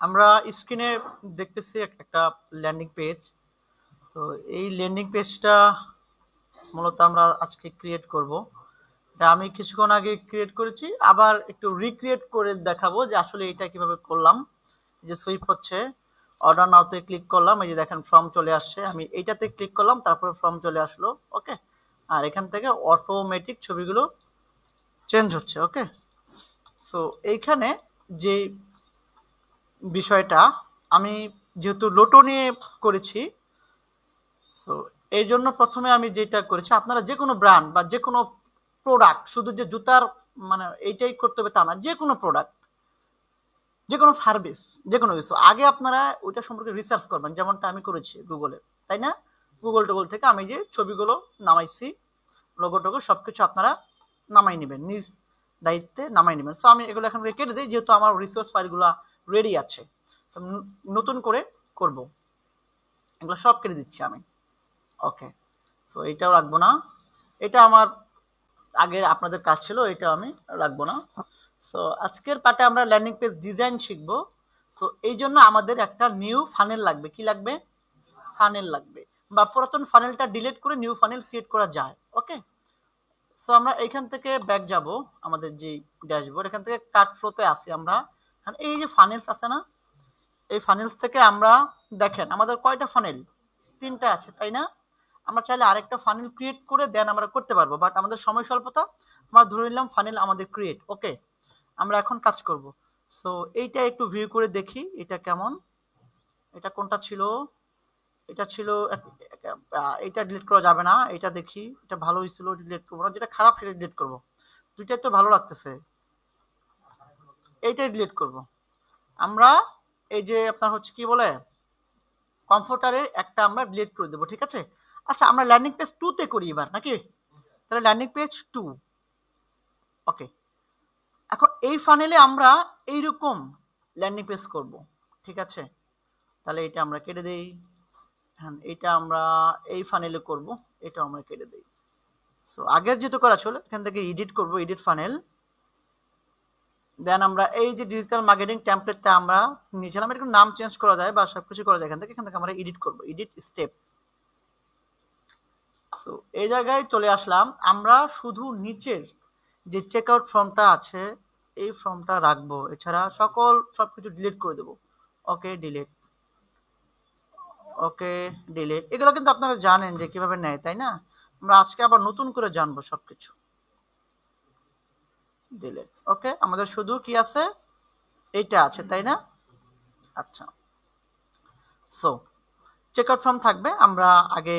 আমরা স্ক্রিনে দেখতেছি একটা ল্যান্ডিং পেজ। তো এই ল্যান্ডিং পেজটা মূলত আমরা আজকে ক্রিয়েট করব। এটা আমি কিছুক্ষণ আগে ক্রিয়েট করেছি, আবার একটু রিক্রিয়েট করে দেখাবো যে আসলে এটা কিভাবে করলাম। যে সুইপ হচ্ছে, অর্ডার নাওতে ক্লিক করলাম, এই যে দেখেন ফর্ম চলে আসছে, আমি এইটাতে ক্লিক করলাম, তারপরে ফর্ম চলে আসলো। ওকে, আর এখান থেকে অটোমেটিক ছবিগুলো চেঞ্জ হচ্ছে। ওকে, সো এইখানে যে বিষয়টা আমি যেহেতু লোটো নিয়ে করেছি, তো এই জন্য প্রথমে আমি যেটা করেছি, আপনারা যে কোনো ব্র্যান্ড বা যে কোনো প্রোডাক্ট, শুধু যে জুতার মানে এইটাই করতে হবে তা না, যে কোনো প্রোডাক্ট, যে কোনো সার্ভিস, যে কোনো কিছু আগে আপনারা ওইটা সম্পর্কে রিসার্চ করবেন, যেমনটা আমি করেছি গুগলে, তাই না? গুগল টুগল থেকে আমি যে ছবিগুলো নামাইছি, লোগো টোগো সবকিছু আপনারা নামাই নেবেন, নিজ দায়িত্বে নামাই নেবেন। সো আমি এগুলো এখন রেখে দিই, যেহেতু আমার রিসোর্স ফাইলগুলো রেডি আছে। নতুন করে করব, এগুলো সব কেটে দিচ্ছি আমি। ওকে, সো এইটাও রাখবো না, এটা আমার আগে আপনাদের কাজ ছিল, এটা আমি রাখবো না। সো আজকের পার্টে আমরা ল্যান্ডিং পেজ ডিজাইন শিখবো। সো এই জন্য আমাদের একটা নিউ ফানেল লাগবে। কি লাগবে? ফানেল লাগবে, বা পুরাতন ফানেলটা ডিলিট করে নিউ ফানেল ক্রিয়েট করা যায়। ওকে, সো আমরা এইখান থেকে ব্যাক যাব, আমাদের যে ড্যাশবোর্ড, এখান থেকে কাট ফ্লোতে আসি আমরা। এই যে ফানেলস আছে না, এই ফানেলস থেকে আমরা দেখেন আমাদের কয়টা ফানেল? 3টা আছে, তাই না? আমরা চাইলে আরেকটা ফানেল ক্রিয়েট করে দেন আমরা করতে পারবো, বাট আমাদের সময় স্বল্পতা, আমরা ধরে নিলাম ফানেল আমাদের ক্রিয়েট। ওকে, আমরা এখন কাজ করব। সো এইটা একটু ভিউ করে দেখি এটা কেমন। এটা কোনটা ছিল? এটা ছিল এটা ডিলিট করা যাবে না, এটা দেখি, এটা ভালো হয়েছিল, ডিলিট করবো না, যেটা খারাপ সেটা ডিলিট করবো। দুইটাই তো ভালো লাগতেছে, এইটাই ডিলিট করব আমরা। এই যে আপনার হচ্ছে কি বলে, কমফোর্টারের একটা আমরা ডিলিট করে দেবো, ঠিক আছে? আচ্ছা, আমরা ল্যান্ডিং পেজ 2 তে করি এবার নাকি? তাহলে ল্যান্ডিং পেজ 2। ওকে, এখন এই ফানেলে আমরা এইরকম ল্যান্ডিং পেজ করব, ঠিক আছে? তাহলে এটা আমরা কেটে দেই। হ্যাঁ, এটা আমরা এই ফানেলে করব, এটা আমরা কেটে দেই। সো আগের যেহেতু করা ছিল, এখান থেকে এডিট করব, এডিট ফানেল। দেন আমরা এই যে ডিজিটাল মার্কেটিং টেমপ্লেটটা আমরা নিয়েছিলাম, এটার নাম চেঞ্জ করা যায় বা সবকিছু করা যায় এখান থেকে আমরা এডিট করব, এডিট স্টেপ। সো এই জায়গায় চলে আসলাম, আমরা শুধু নিচের যে চেক আউট ফর্মটা আছে এই ফর্মটা রাখবো, এছাড়া সবকিছু ডিলিট করে দেবো। ওকে, ডিলিট। ওকে, ডিলিট। এগুলো কিন্তু আপনারা জানেন যে কিভাবে নেয়, তাই না? আমরা আজকে আবার নতুন করে জানবো সবকিছু। ডিলিট। ওকে, আমাদের শুধু কি আছে? এইটা আছে, তাই না? আচ্ছা, সো চেক আউট ফর্ম থাকবে। আমরা আগে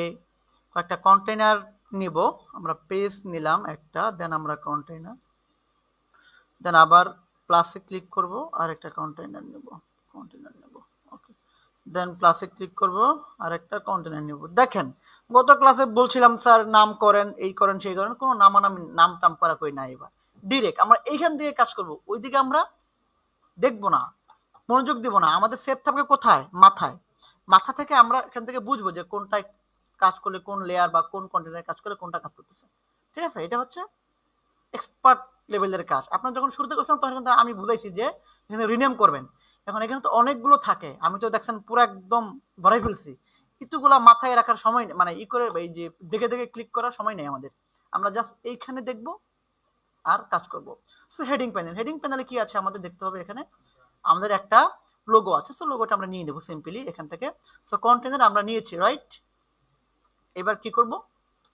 কয়েকটা কন্টেইনার নিব, আমরা পেজ নিলাম একটা, দেন আমরা কন্টেইনার, দেন আবার প্লাসে ক্লিক করব, আর একটা কন্টেইনার নেব, কন্টেইনার নেব। ওকে, দেন প্লাসে ক্লিক করব, আর একটা কন্টেইনার নেব। দেখেন, গত ক্লাসে বলছিলাম স্যার নাম করেন, এই করেন, সেই করেন, কোনো নাম টাম করা কই না। এবার ডিরেক্ট আমরা এইখান থেকে কাজ করব, ওইদিকে আমরা দেখব না, মনোযোগ দিব না। আমাদের সেভ থাকবে কোথায়? মাথায়। মাথা থেকে আমরা এখান থেকে বুঝবো যে কোনটায় কাজ করলে, কোন লেয়ার বা কোন কন্টেনারে কাজ করলে কোনটা কাজ করতেছে। ঠিক আছে, এটা হচ্ছে এক্সপার্ট লেভেলের কাজ। আপনার যখন শুরুতে করছিলাম তখন কিন্তু আমি বুঝাইছি যে এখানে রিনেম করবেন। এখন এখানে তো অনেকগুলো থাকে, আমি তো দেখছেন পুরো একদম ভরাই ফেলছি। ইতুগুলা মাথায় রাখার সময় মানে ই করে এই যে দেখে দেখে ক্লিক করার সময় নেই আমাদের। আমরা জাস্ট এইখানে দেখবো আর কাজ করব। সো হেডিং প্যানেল, হেডিং প্যানেলে কি আছে আমাদের দেখতে হবে। এখানে আমাদের একটা লোগো আছে, সো লোগোটা আমরা নিয়ে নেবো সিম্পলি এখান থেকে। সো কন্টেনার আমরা নিয়েছি, রাইট? এবার কি করব?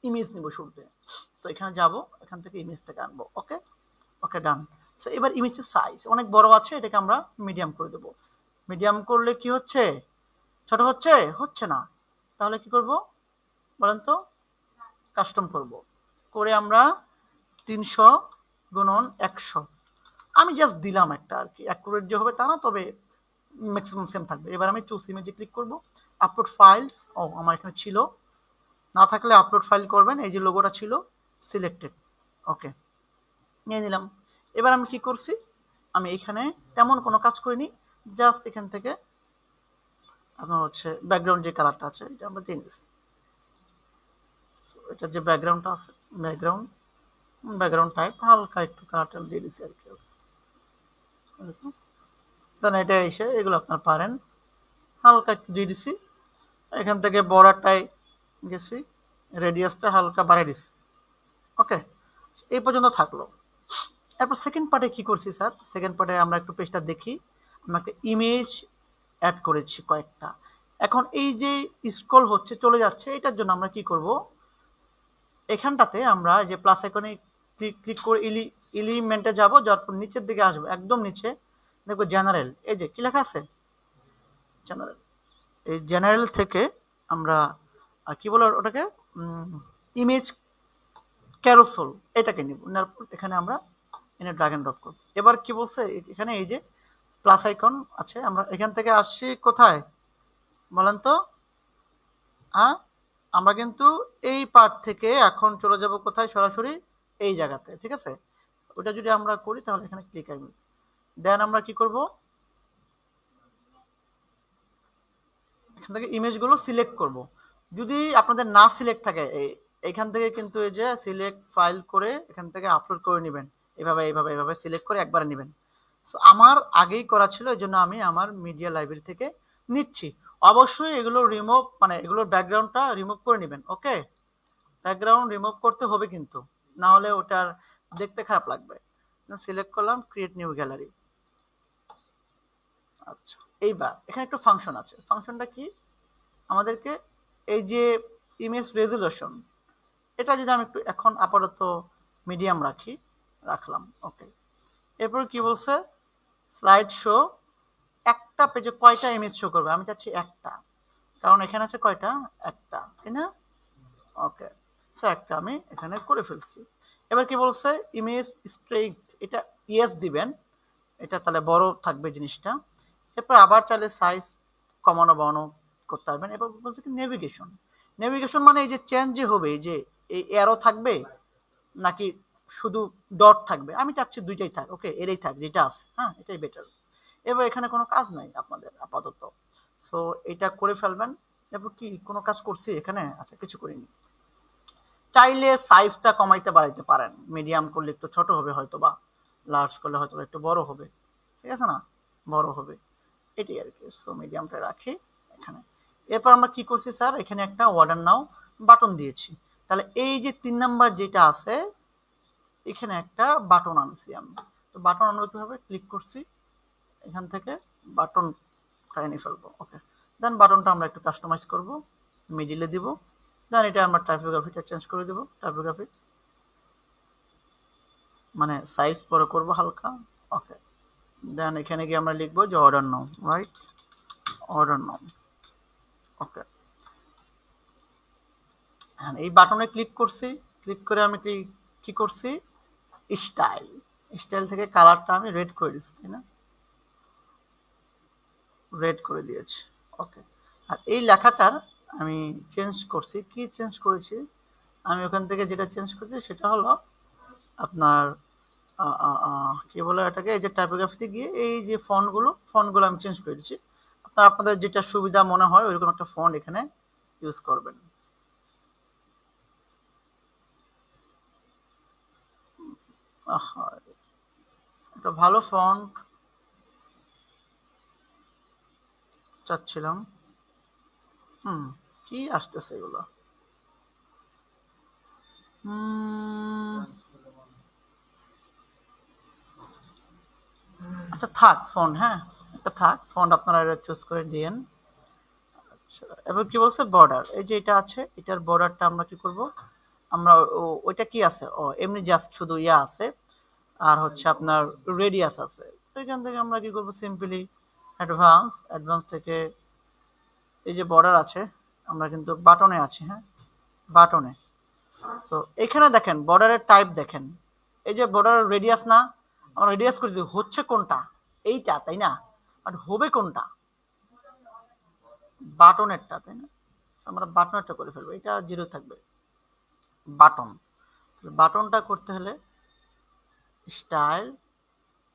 ইমেজ নিব শুরুতে। সো এখানে যাব, এখান থেকে ইমেজটাকে আনবো। ওকে, ওকে, ডান। সো এবার ইমেজের সাইজ অনেক বড় আছে, এটাকে আমরা মিডিয়াম করে দেবো। মিডিয়াম করলে কি হচ্ছে? ছোট হচ্ছে? হচ্ছে না। তাহলে কি করব বলেন তো? কাস্টম করব, করে আমরা 300x100 আমি জাস্ট দিলাম একটা, আর কি অ্যাকুরেট যে হবে তা না, তবে ম্যাক্সিমাম সেম থাকবে। এবার আমি চুজ ইমেজে ক্লিক করব, আপলোড ফাইলস। ও, আমার এখানে ছিল, না থাকলে আপলোড ফাইল করবেন। এই যে লোগোটা ছিল, সিলেক্টেড। ওকে, নিয়ে নিলাম। এবার আমি কি করছি, আমি এখানে তেমন কোনো কাজ করিনি, জাস্ট এখান থেকে আপনার হচ্ছে ব্যাকগ্রাউন্ড যে কালারটা আছে এটা আমরা চেঞ্জ, এটা যে ব্যাকগ্রাউন্ডটা আছে, ব্যাকগ্রাউন্ড টাইপ হালকা একটু কালারটা দিয়ে দিচ্ছি আর কি। দেন এটা এসে এগুলো আপনার পারেন হালকা একটু দিয়ে দিছি, এখান থেকে বর্ডারটাই গেছি, রেডিয়াসটা হালকা বাড়িয়ে দিছি। ওকে, এই পর্যন্ত থাকলো। এরপর সেকেন্ড পার্টে কি করছি স্যার, সেকেন্ড পার্টে আমরা একটু পেজটা দেখি, আমরা একটা ইমেজ অ্যাড করেছি কয়েকটা। এখন এই যে স্ক্রল হচ্ছে চলে যাচ্ছে, এটার জন্য আমরা কি করব, এখানটাতে আমরা যে প্লাস আইকনে ক্লিক করে এলিমেন্টে যাব, যাওয়ার পর নিচের দিকে আসবো, একদম নিচে দেখবো জেনারেল, এই যে কি লেখা আছে জেনারেল, এই জেনারেল থেকে আমরা কি বলে ওটাকে ইমেজ ক্যারোসেল এটাকে নিব, নেওয়ার পর এখানে আমরা এনে ড্র্যাগ এন্ড ড্রপ করব। এবার কি বলছে এখানে এই যে প্লাস আইকন আছে, আমরা এখান থেকে আসছি কোথায় বলেন তো, হ্যাঁ আমরা কিন্তু এই পার্ট থেকে এখন চলে যাব কোথায়, সরাসরি এই জায়গাতে, ঠিক আছে। ওটা যদি আমরা করি তাহলে এখানে ক্লিক আসবে, দেন আমরা কি করব, এখান থেকে ইমেজগুলো সিলেক্ট করব। যদি আপনাদের না সিলেক্ট থাকে এখান থেকে কিন্তু এই যে সিলেক্ট ফাইল করে এখান থেকে আপলোড করে নেবেন, এভাবে এইভাবে এইভাবে সিলেক্ট করে একবারে নেবেন। সো আমার আগেই করা ছিল, এই জন্য আমি আমার মিডিয়া লাইব্রেরি থেকে নিচ্ছি। অবশ্যই এগুলো রিমুভ, মানে এগুলোর ব্যাকগ্রাউন্ডটা রিমুভ করে নেবেন। ওকে, ব্যাকগ্রাউন্ড রিমুভ করতে হবে কিন্তু, না হলে ওটার দেখতে খারাপ লাগবে। সিলেক্ট করলাম, ক্রিয়েট নিউ গ্যালারি। আচ্ছা, এইবার এখানে একটু ফাংশন আছে, ফাংশনটা কি আমাদেরকে এই যে ইমেজ রেজুলেশন, এটা যদি আমি একটু এখন আপাতত মিডিয়াম রাখলাম। ওকে, এরপর কি বলছে, স্লাইড শো, একটা পেজে কয়টা ইমেজ শো করবে, আমি চাচ্ছি একটা, কারণ এখানে আছে কয়টা, একটা, তাই না। ওকে, সো একটা আমি এখানে করে ফেলছি। এবার কি বলছে, ইমেজ স্ট্রেইট, এটা ইয়েস দিবেন, এটা তাহলে বড় থাকবে জিনিসটা। এরপর আবার চাইলে সাইজ কমানো বাড়ানো করতে পারবেন। এরপর বলছে কি নেভিগেশন, নেভিগেশন মানে এই যে চেঞ্জ যে হবে, এই যে এই অ্যারো থাকবে নাকি শুধু ডট থাকবে, আমি চাচ্ছি দুইটাই থাক। ওকে, এরই থাক যেটা আছে, হ্যাঁ এটাই বেটার। এবার এখানে কোনো কাজ নাই আপনাদের আপাতত, সো এটা করে ফেলবেন। এরপর কি কোনো কাজ করছি এখানে, আচ্ছা কিছু করিনি। চাইলে সাইজটা কমাইতে বাড়াইতে পারেন, মিডিয়াম করলে একটু ছোট হবে হয়তো, বা লার্জ করলে হয়তো একটু বড় হবে, ঠিক আছে না, বড় হবে এটাই আর কি। সো মিডিয়ামটা রাখি এখানে। এরপর আমরা কি করছি স্যার, এখানে একটা অর্ডার নাও বাটন দিয়েছি, তাহলে এই যে 3 নাম্বার যেটা আছে এখানে একটা বাটন আনছি আমি। তো বাটন আমরা কিভাবে, ক্লিক করছি এখান থেকে বাটন নিয়ে ফেলবো। ওকে, দেন বাটনটা আমরা একটু কাস্টমাইজ করব, মিডিলে দিব, দেন এটা আমরা টাইপোগ্রাফিটা চেঞ্জ করে দেবো, টাইপোগ্রাফি মানে সাইজ বড় করব হালকা। ওকে, দেন এখানে গিয়ে আমরা লিখবো যে order now, right, order now. Okay, হ্যাঁ এই বাটনে ক্লিক করছি, ক্লিক করে আমি কি করছি, স্টাইল, স্টাইল থেকে কালারটা আমি রেড করে দিচ্ছি, তাই না, রেড করে দিয়েছি। ওকে, আর এই লেখাটার আমি চেঞ্জ করছি, কি চেঞ্জ করেছি আমি ওখান থেকে যেটা চেঞ্জ করছি সেটা হলো আপনার কি বলে এটাকে, এই যে টাইপোগ্রাফিতে গিয়ে এই যে ফন্টগুলো আমি চেঞ্জ করে দিচ্ছি। আপনাদের যেটা সুবিধা মনে হয় ওইরকম একটা ফন্ট এখানে ইউজ করবেন। একটা ভালো ফন্ট চাচ্ছিলাম, কি আসতেছে এগুলো, আচ্ছা থাক ফন্ট, হ্যাঁ একটা থাক ফন্ট, আপনারা চুজ করে দিয়েন। আচ্ছা, এবার কি বলছে, বর্ডার, এই যে এটা আছে এটার বর্ডারটা আমরা কি করব, আমরা ওইটা কি আছে, এমনি জাস্ট শুধু ইয়া আছে, আর হচ্ছে আপনার রেডিয়াস আছে। তো এখান থেকে আমরা কি করব, সিম্পলি অ্যাডভান্স থেকে এই যে বর্ডার আছে, আমরা কিন্তু বাটনে আছি, হ্যাঁ বাটনে। সো এখানে দেখেন বর্ডারের টাইপ দেখেন, এই যে বর্ডারের রেডিয়াস না, আমরা রেডিয়াস করেছি, হচ্ছে কোনটা, এইটা তাই না, আর হবে কোনটা, বাটনেরটা, তাই না, আমরা বাটনেরটা করে ফেলবো, এটা 0 থাকবে বাটন। বাটনটা করতে হলে স্টাইল,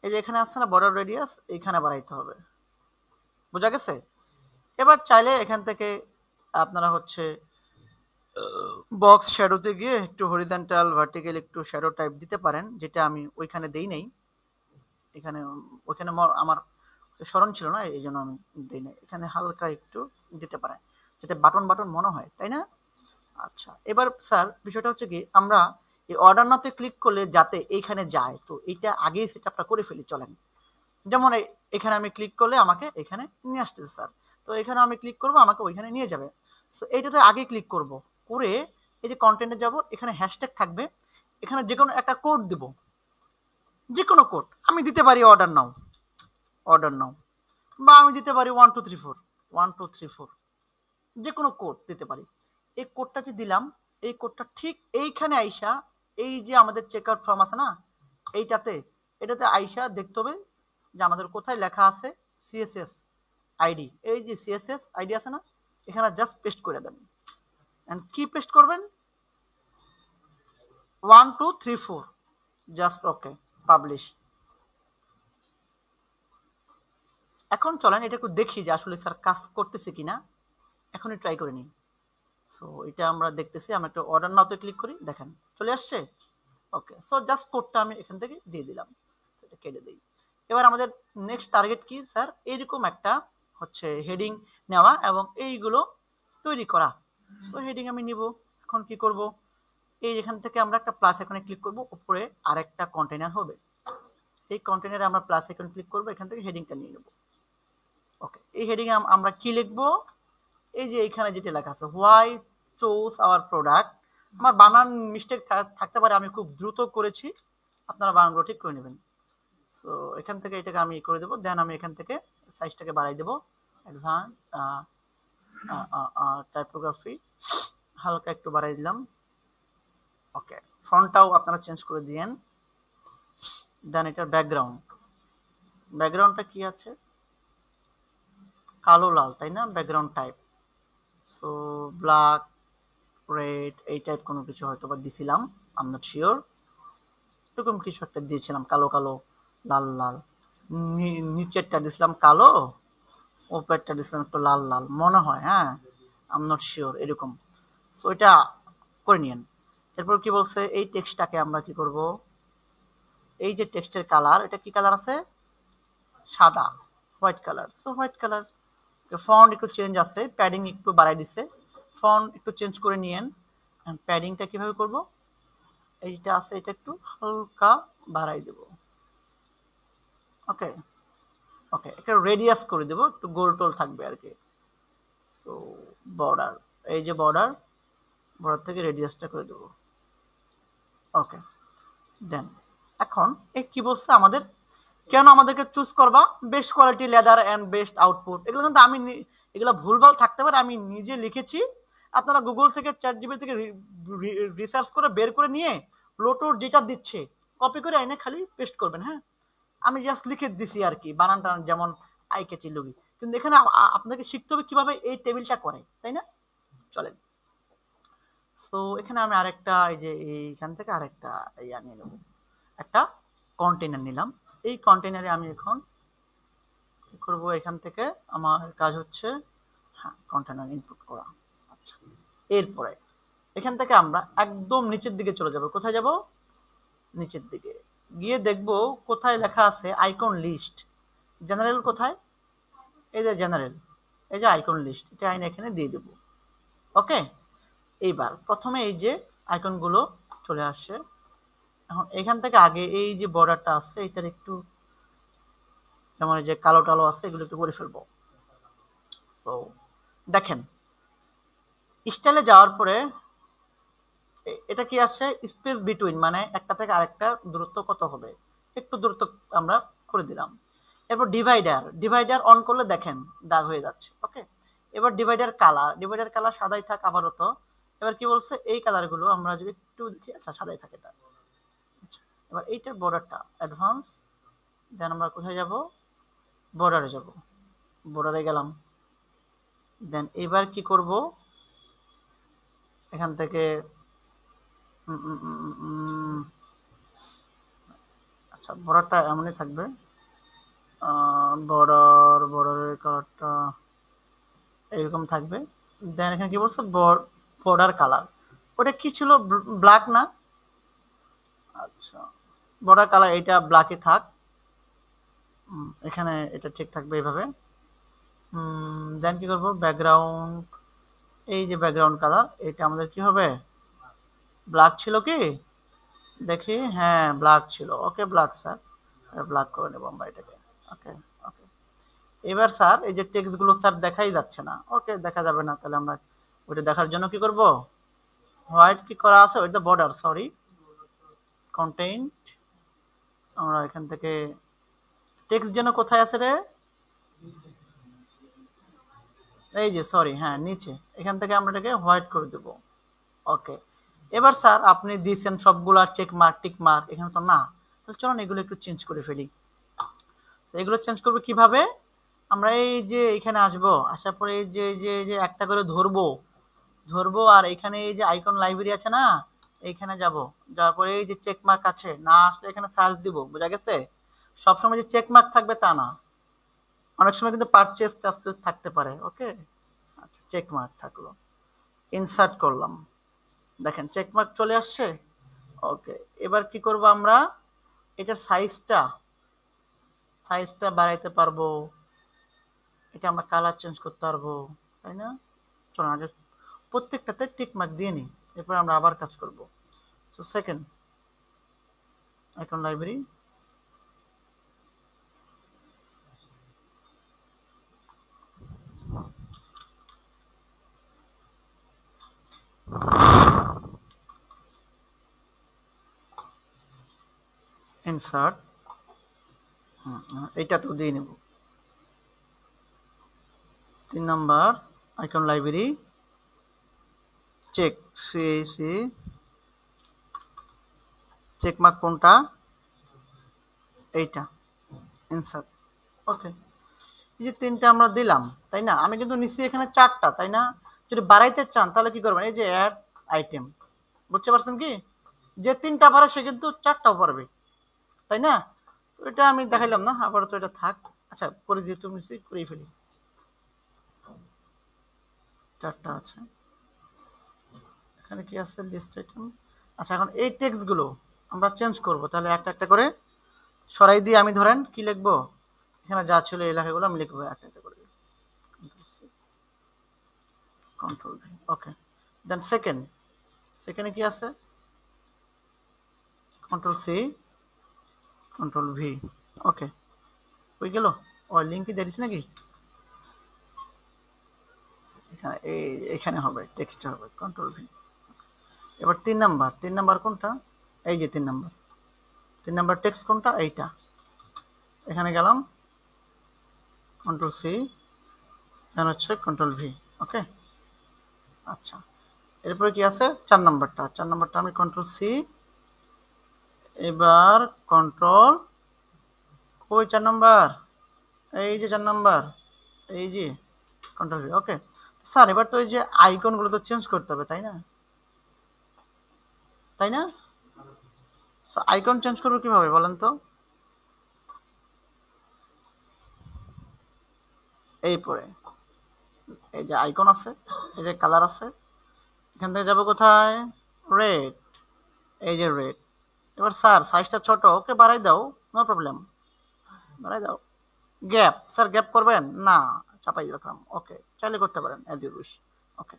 এই যে এখানে আসছে না বর্ডার রেডিয়াস, এইখানে বাড়াইতে হবে, বোঝা গেছে। এবার চাইলে এখান থেকে আপনারা হচ্ছে বক্স শ্যাডোতে গিয়ে একটু হরিজন্টাল ভার্টিক্যাল একটু শ্যাডো টাইপ দিতে পারেন, যেটা আমি ওইখানে দেই নাই, এখানে ওইখানে আমার তো স্মরণ ছিল না, এই জন্য আমি দিই না। এখানে হালকা একটু দিতে পারে, যাতে বাটন বাটন মনে হয়, তাই না? আচ্ছা, এবার স্যার বিষয়টা হচ্ছে কি, আমরা এই অর্ডার নাওতে ক্লিক করলে যাতে এইখানে যায়, তো এইটা আগেই সেটআপটা করে ফেলি, চলেন। যেমন এখানে আমি ক্লিক করলে আমাকে এখানে নিয়ে আসতেছে স্যার, তো এখানে আমি ক্লিক করব, আমাকে ওইখানে নিয়ে যাবে। সো এইটাতে আগে ক্লিক করব, করে এই যে কন্টেন্টে যাব, এখানে হ্যাশট্যাগ থাকবে, এখানে যে কোনো একটা কোড দেব, যে কোনো কোড আমি দিতে পারি, অর্ডার নাও, অর্ডার নাও, বা আমি দিতে পারি 1234, 1234, যে কোনো কোড দিতে পারি। এই কোডটা যে দিলাম, এই কোডটা ঠিক এইখানে আইসা, এই যে আমাদের চেক আউট ফর্ম আছে না, এইটাতে, এটাতে আইসা দেখতে হবে যে আমাদের কোথায় লেখা আছে সিএসএস আইডি। এই যে সিএসএস আইডি আছে না, এখানে জাস্ট পেস্ট করে দেন। এন্ড কি পেস্ট করবেন? 1234, জাস্ট ওকে, পাবলিশ। এখন চলেন এটা একটু দেখি যে আসলে স্যার কাজ করতেছে কিনা, এখনই ট্রাই করে নিই। সো এটা আমরা দেখতেছি, আমরা একটু অর্ডার নাওতে ক্লিক করি, দেখেন চলে আসছে। ওকে, সো জাস্ট কোডটা আমি এখান থেকে দিয়ে দিলাম, এটা কেটে দিই। এবার আমাদের নেক্সট টার্গেট কি স্যার? এইরকম একটা হচ্ছে হেডিং নেওয়া এবং এইগুলো তৈরি করা। সো হেডিং আমি নিব। এখন কি করব? এই এখান থেকে আমরা একটা প্লাস আইকনে ক্লিক করব, উপরে আরেকটা কন্টেইনার হবে, এই কন্টেইনারে আমরা প্লাস আইকনে ক্লিক করব, এখান থেকে হেডিংটা নিয়ে নেব। ওকে, এই হেডিং এ আমরা কি লিখবো? এই যে এখানে যেটা লেখা আছে, হোয়াই চোজ আওয়ার প্রোডাক্ট। আমার বানান মিস্টেক থাকতে পারে, আমি খুব দ্রুত করেছি, আপনারা বানানগুলো ঠিক করে নেবেন। তো এখান থেকে এটাকে আমি করে দেবো, দেন আমি এখান থেকে সাইজটাকে বাড়াই দেবো, অ্যাডভান্স টাইপোগ্রাফি হালকা একটু বাড়াই দিলাম। ওকে, ফন্টটাও আপনারা চেঞ্জ করে দিয়েন। দেন এটার ব্যাকগ্রাউন্ডটা কি আছে? কালো লাল, তাই না? Background type, so black, red, এই টাইপ কোনো কিছু হয়তো বা দিছিলাম, আই এম নট শিওর, এরকম কিছু একটা দিয়েছিলাম, কালো কালো, লাল লাল। নিচেরটা দিছিলাম কালো, উপরেরটা দিছিলাম একটু লাল লাল মনে হয়, হ্যাঁ, আই এম নট শিওর, এরকম। সো এটা করে নিয়েন। এরপর কি বলছে? এই টেক্সটটাকে আমরা কি করব? এই যে টেক্সটের কালার, এটা কি কালার আছে? সাদা, white colour. So white colour. Font একটু চেঞ্জ আছে, প্যাডিং একটু বাড়াই দিছে, ফন্ট একটু চেঞ্জ করে নিয়েন। প্যাডিংটা কিভাবে করব? এইটা আছে, এটা একটু হালকা বাড়াই দেব। ওকে, ওকে, একটা রেডিয়াস করে দেব, একটু গোল টোল থাকবে আর কি। সো বর্ডার, এই যে বর্ডার থেকে রেডিয়াসটা করে দেব। ওকে, দেন এখন এই কি বলছে আমাদের, কেন আমাদেরকে চুজ করবা best quality leather and best output. এগুলো কিন্তু আমি এগুলো ভুলভাল থাকতে পারে, আমি নিজে লিখেছি, আপনারা গুগল থেকে, চ্যাটজিপিটি থেকে রিসার্চ করে বের করে নিয়ে লোটোর যেটা দিচ্ছে কপি করে এনে খালি পেস্ট করবেন। হ্যাঁ, আমি জাস্ট লিখে দিছি আর কি, বানান টানান যেমন আই ক্যাচি লুগি, কিন্তু এখানে আপনাকে শিখতে হবে কিভাবে এই টেবিলটা করে, তাই না? চলেন। সো এখানে আমি আরেকটা, এই যে এইখান থেকে আরেকটা ইয়া নিয়ে নেব, একটা কন্টেইনার নিলাম। এই কন্টেইনারে আমি এখন কি করব? এখান থেকে আমার কাজ হচ্ছে, হ্যাঁ, কন্টেইনার ইনপুট করা। আচ্ছা, এরপরে এখান থেকে আমরা একদম নিচের দিকে চলে যাব। কোথায় যাব? নিচের দিকে গিয়ে দেখব কোথায় লেখা আছে আইকন লিস্ট। জেনারেল কোথায়? এই যে জেনারেল, এই যে আইকন লিস্ট, এটা আইন এখানে দিয়ে দেব। ওকে, এইবার প্রথমে এই যে আইকনগুলো চলে আসছে। এখন এখান থেকে আগে এই যে বর্ডারটা আছে, এটার একটু, যেমন এই যে কালো টালো আছে, এগুলো একটু করে ফেলবো। সো দেখেন, স্টাইলে যাওয়ার পরে এটা কি আসছে? স্পেস বিটুইন, মানে একটা থেকে আরেকটা দূরত্ব কত হবে, একটু দূরত্ব আমরা করে দিলাম। এরপর ডিভাইডার অন করলে দেখেন দাগ হয়ে যাচ্ছে। ওকে, এবার ডিভাইডার কালার সাদাই থাক আপাতত। এবার কি বলছে? এই কালারগুলো আমরা যদি একটু দেখি, আচ্ছা সাদাই থাকে এটা। এবার এইটার বর্ডারটা অ্যাডভান্স, দেন আমরা কোথায় যাব? বর্ডারে যাব, বর্ডারে গেলাম। দেন এবার কি করব? এখান থেকে আচ্ছা, বর্ডারটা এমনই থাকবে, বর্ডারের কালারটা এরকম থাকবে। দেন এখানে কি বলছে? বর্ডার কালার, ওটা কি ছিল? ব্ল্যাক না? আচ্ছা, বর্ডার কালার এটা ব্ল্যাকে থাক। এখানে এটা ঠিক থাকবে এইভাবে। দেন কি করব, ব্যাকগ্রাউন্ড, এই যে ব্যাকগ্রাউন্ড কালার, এটা আমাদের কি হবে, ব্ল্যাক ছিল কি, দেখি, হ্যাঁ ব্ল্যাক ছিল, ওকে ব্ল্যাক স্যার, ব্ল্যাক করে নেব আমরা এটাকে। ওকে ওকে, এবার স্যার এই যে টেক্সট গুলো স্যার দেখাই যাচ্ছে না, ওকে দেখা যাবে না, তাহলে আমরা ওইটা দেখার জন্য কি করব, হোয়াইট কি করা আছে, ওইটা বর্ডার, সরি, কন্টেন্ট, আমরা এখান থেকে টেক্সট যেন কোথায় আছে রে, এই যে সরি, হ্যাঁ নিচে, এখান থেকে আমরা এটাকে হোয়াইট করে দেব। ওকে, এবার স্যার আপনি দিয়েছেন সবগুলো চেক মার্ক টিক মার্ক, এখানে তো না, তাহলে চলুন এগুলো একটু চেঞ্জ করে ফেলি। এগুলো চেঞ্জ করবো কিভাবে, আমরা এই যে এখানে আসবো, আসার পরে এই যে যে যে একটা করে ধরবো ধরবো, আর এখানে এই যে আইকন লাইব্রেরি আছে না, এইখানে যাব, যাওয়ার পরে এই যে চেক মার্ক আছে, না আসলে এখানে সার্চ দিব, বোঝা গেছে, সবসময় যে চেক মার্ক থাকবে তা না, অনেক সময় কিন্তু পারচেজ টারচেজ থাকতে পারে। ওকে, আচ্ছা চেক মার্ক থাকলো, ইনসার্ট করলাম, দেখেন চেক মার্ক চলে আসছে। ওকে, এবার কি করব আমরা, এটার সাইজটা বাড়াইতে পারবো, এটা আমরা কালার চেঞ্জ করতে পারবো, তাই না, চলুন আগে প্রত্যেকটাতে টিক মার্ক দিয়ে নিই, এরপর আমরা আবার কাজ করব। So second icon library, insert, এইটা তো দিয়ে নেব। 3 নাম্বার আইকন লাইব্রেরি, চেক সিএসি, চেক মার্ক কোনটা, এইটা, ইনসার্ট। ওকে, এই যে 3টা আমরা দিলাম, তাই না, আমি কিন্তু নিচ্ছি এখানে 4টা, তাই না, যদি বাড়াইতে চান তাহলে কি করবেন, এই যে অ্যাড আইটেম, বুঝতে পারছেন কি, যে 3টা পারে সে কিন্তু 4টাও পারবে, তাই না, এটা আমি দেখাইলাম না, আপাতত এটা থাক। আচ্ছা করে দিয়ে তুমি করেই ফেলি, 4টা আছে, এখানে কি আছে, লিস্ট আইটেম। আচ্ছা এখন এই টেক্সট গুলো আমরা চেঞ্জ করব, তাহলে একটা একটা করে সরাই দিয়ে আমি ধরেন কি লিখবো, এখানে যা ছিল এই লেখাগুলো আমি লিখবো একটা একটা করে, কন্ট্রোল ভি, ওকে, দেন সেকেন্ডে কি আছে, কন্ট্রোল সি, কন্ট্রোল ভি, ওকে, হয়ে গেল। ও লিঙ্ক কি দিয়েছি নাকি, এখানে হবে, টেক্সট হবে, কন্ট্রোল ভি। এবার 3 নাম্বার কোনটা, এই যে 3 নাম্বার টেক্সট কোনটা, এইটা, এখানে গেলাম, কন্ট্রোল সি, দেন হচ্ছে কন্ট্রোল ভি। ওকে, আচ্ছা এরপরে কি আছে, 4 নাম্বারটা আমি কন্ট্রোল সি, এবার কন্ট্রোল, ওই 4 নাম্বার, এই যে 4 নাম্বার, এই যে কন্ট্রোল ভি। ওকে স্যার, এবার তো এই যে আইকনগুলো তো চেঞ্জ করতে হবে, তাই না, আইকন চেঞ্জ করবো কিভাবে বলেন তো, এই পরে এই যে আইকন আছে, এই যে কালার আছে, এখান থেকে যাবো কোথায়, রেড, এই যে রেড, এবার স্যার সাইজটা ছোট, ওকে বাড়াই দাও, নো প্রবলেম, বাড়াই দাও। গ্যাপ, স্যার গ্যাপ করবেন না, চাপাই রাখলাম, ওকে চাইলে করতে পারেন অ্যাজ ইউ উইশ। ওকে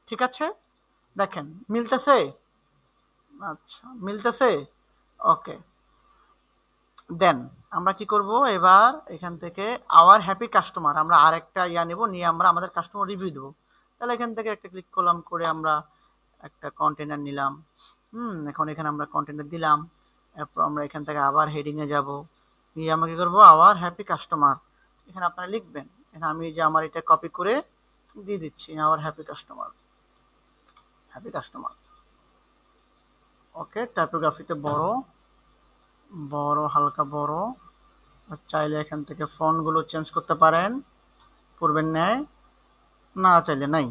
ঠিক আছে, দেখেন মিলতেছে, আচ্ছা মিলতেছে। ওকে, দেন আমরা কি করব, এবার এখান থেকে আওয়ার হ্যাপি কাস্টমার, আমরা আর একটা নেব, নিয়ে আমরা আমাদের কাস্টমার রিভিউ দেবো, তাহলে এখান থেকে একটা ক্লিক করলাম, করে আমরা একটা কন্টেনার নিলাম, এখন এখানে আমরা কন্টেনার দিলাম, এরপর আমরা এখান থেকে আবার হেডিংয়ে যাব, নিয়ে আমরা কি করবো, আওয়ার হ্যাপি কাস্টমার, এখানে আপনারা লিখবেন, এখানে আমি যে আমার এটা কপি করে দিয়ে দিচ্ছি, আওয়ার হ্যাপি কাস্টমার। ওকে, টাইপোগ্রাফিতে বড় বড়, হালকা বড়, চাইলে এখান থেকে ফন্টগুলো চেঞ্জ করতে পারেন পূর্বের ন্যায়, না চাইলে নাই।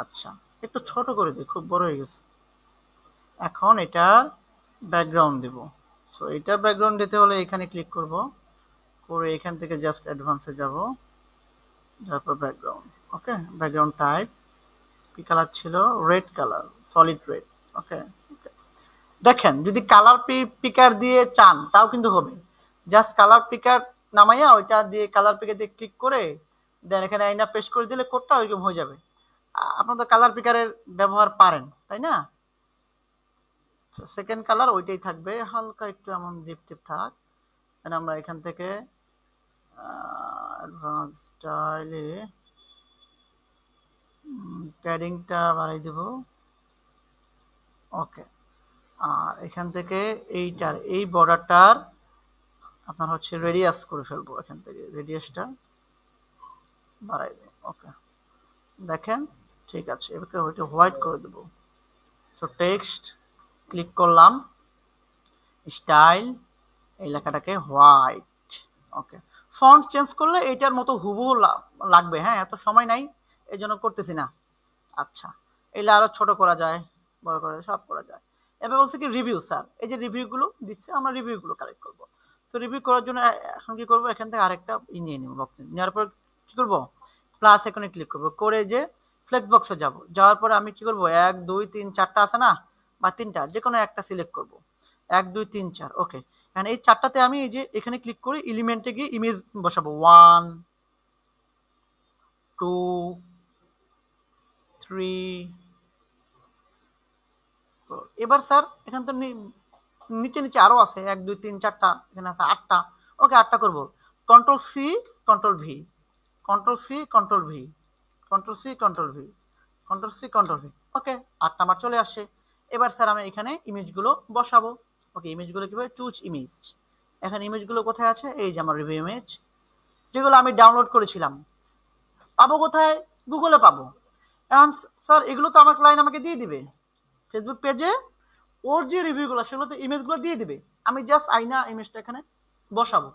আচ্ছা একটু ছোট করে দিই, খুব বড় হয়ে গেছে। এখন এটার ব্যাকগ্রাউন্ড দেব, সো এটার ব্যাকগ্রাউন্ড দিতে হলে এখানে ক্লিক করব, করে এখান থেকে জাস্ট অ্যাডভান্সে যাব, তারপর ব্যাকগ্রাউন্ড। ওকে, ব্যাকগ্রাউন্ড টাইপ কি কালার ছিল, রেড কালার, সলিড রেড। ওকে, দেখেন যদি কালার পিকার দিয়ে চান তাও কিন্তু হবে, জাস্ট কালার পিকার নামাইয়া ওইটা দিয়ে কালার পিকে দিয়ে ক্লিক করে দেন এখানে আইনা পেস্ট করে দিলে কোডটা ওইরকম হয়ে যাবে। আপনার তো কালার পিকারের ব্যবহার পারেন তাই না? সেকেন্ড কালার ওইটাই থাকবে, হালকা একটু এমন ডিপ টিপ থাক। আমরা এখান থেকে অ্যাডভান্স স্টাইলে প্যাডিংটা বাড়াই দেব। ওকে, আর এখান থেকে এইটার এই বর্ডারটার আপনার হচ্ছে রেডিয়াস করে ফেলবো, এখান থেকে রেডিয়াসটা বাড়াই দেবো। ওকে, দেখেন ঠিক আছে, এবারে ওইটা হোয়াইট করে দেবো। সো টেক্সট ক্লিক করলাম, স্টাইল, এই লেখাটাকে হোয়াইট। ওকে, ফন্ট চেঞ্জ করলে এইটার মতো হুবহু লাগবে। হ্যাঁ, এত সময় নাই এই জন্য করতেছি না। আচ্ছা, এগুলো আরো ছোট করা যায়, বড় করা যায়, সব করা যায়। এবার বলছে কি রিভিউ স্যার, এই যে রিভিউগুলো দিচ্ছে আমরা রিভিউগুলো কালেক্ট করবো। তো রিভিউ করার জন্য এখন কি করবো, এখান থেকে আরেকটা নিয়ে নিব, বক্সে নেওয়ার পর কি করবো, প্লাস এখানে ক্লিক করবো, করে যে ফ্লেক্স বক্সে যাব, যাওয়ার পরে আমি কি করবো 1 2 3 4টা আছে না, বা 3টা, যে কোনো একটা সিলেক্ট করবো, 1 2 3 4। ওকে, এখন এই 4টাতে আমি এই যে এখানে ক্লিক করে এলিমেন্টে গিয়ে ইমেজ বসাবো 1 2 3। এবার স্যার এখান তো নিচে নিচে আরো আছে 1 2 3 4টা, এখানে আছে 8টা। ওকে, 8টা করবো, control C control V, control C control V, control C control V, control C control V. Okay, 8টা আমার চলে আসছে। এবার স্যার আমি এখানে ইমেজগুলো বসাবো। ওকে, ইমেজগুলো কিভাবে, চুজ ইমেজ। এখানে ইমেজগুলো কোথায় আছে, এই যে আমার রিভিউ ইমেজ, যেগুলো আমি ডাউনলোড করেছিলাম। পাবো কোথায়, গুগলে পাবো। এখন স্যার এগুলো তো আমার ক্লায়েন্ট আমাকে দিয়ে দিবে ফেসবুক পেজে, ওর যে রিভিউগুলো সেগুলোতে ইমেজগুলো দিয়ে দিবে, আমি জাস্ট আইনা ইমেজটা এখানে বসাবো।